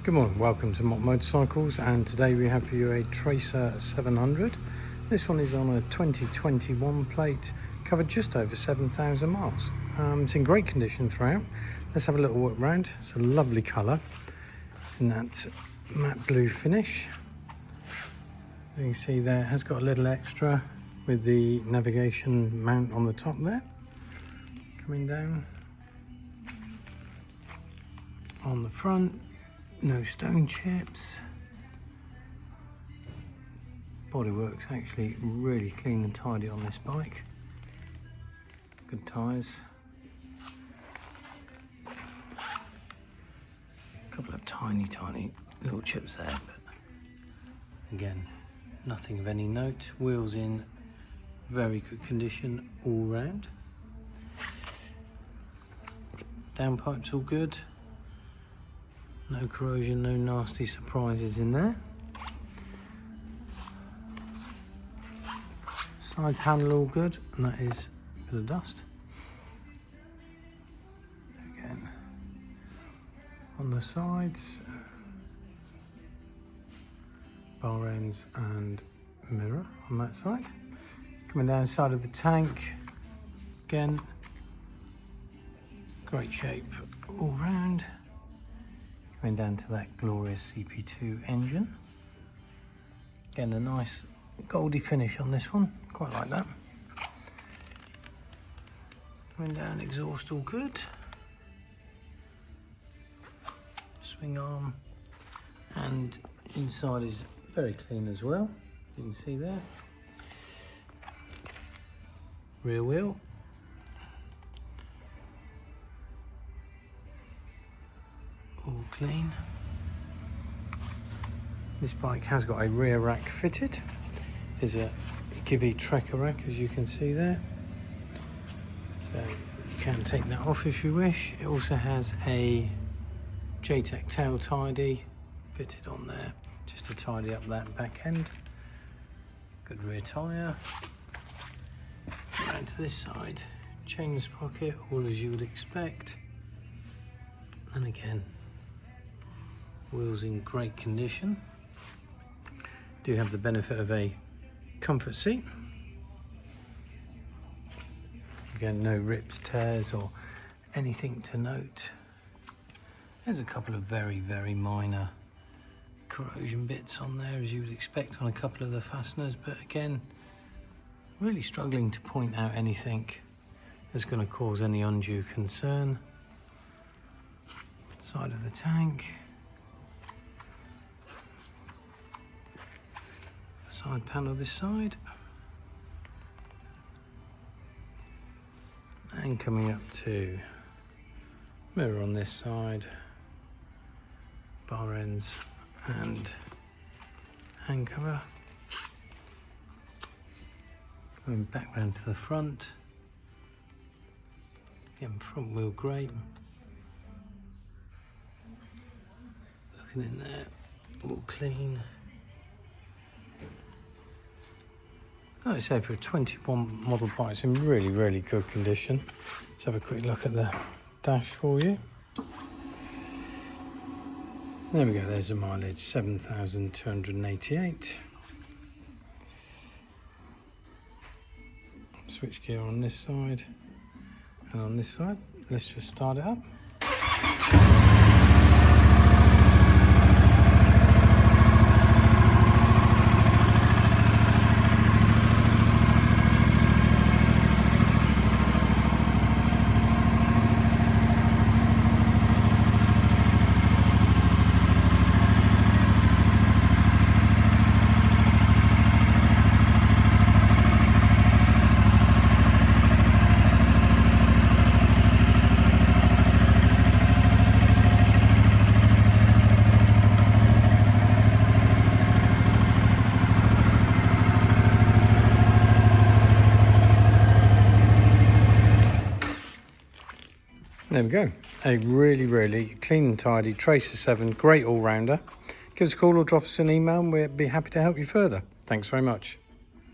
Good morning, welcome to Mott Motorcycles, and today we have for you a Tracer 700. This one is on a 2021 plate, covered just over 7,000 miles. It's in great condition throughout. Let's have a little walk around. It's a lovely colour in that matte blue finish. You can see there it has got a little extra with the navigation mount on the top there. Coming down on the front. No stone chips. Bodywork's actually really clean and tidy on this bike. Good tyres. A couple of tiny little chips there, but again, nothing of any note. Wheels in very good condition all round. Downpipe's all good. No corrosion, no nasty surprises in there. Side panel all good, and that is a bit of dust. Again, on the sides, bar ends and mirror on that side. Coming down the side of the tank, again, great shape all round. Going down to that glorious CP2 engine. Again, a nice goldy finish on this one, quite like that. Going down, exhaust all good. Swing arm, and inside is very clean as well. You can see there. Rear wheel. All clean. This bike has got a rear rack fitted. There's a Givi Trekker rack, as you can see there. So you can take that off if you wish. It also has a JTEC tail tidy fitted on there, just to tidy up that back end. Good rear tyre. Around to this side, chain sprocket, all as you would expect. And again, wheels in great condition. Do have the benefit of a comfort seat. Again, no rips, tears or anything to note. There's a couple of very minor corrosion bits on there, as you would expect on a couple of the fasteners, but again, really struggling to point out anything that's going to cause any undue concern. Side of the tank. Side panel this side, and coming up to mirror on this side, bar ends and hand cover. Going back round to the front, again front wheel great. Looking in there, all clean. Like I say, for a 21 model bike, it's in really good condition. Let's have a quick look at the dash for you. There we go, there's the mileage, 7,288. Switch gear on this side and on this side. Let's just start it up. There we go, a really clean and tidy Tracer 7, great all-rounder. Give us a call or drop us an email and we'll be happy to help you further. Thanks very much.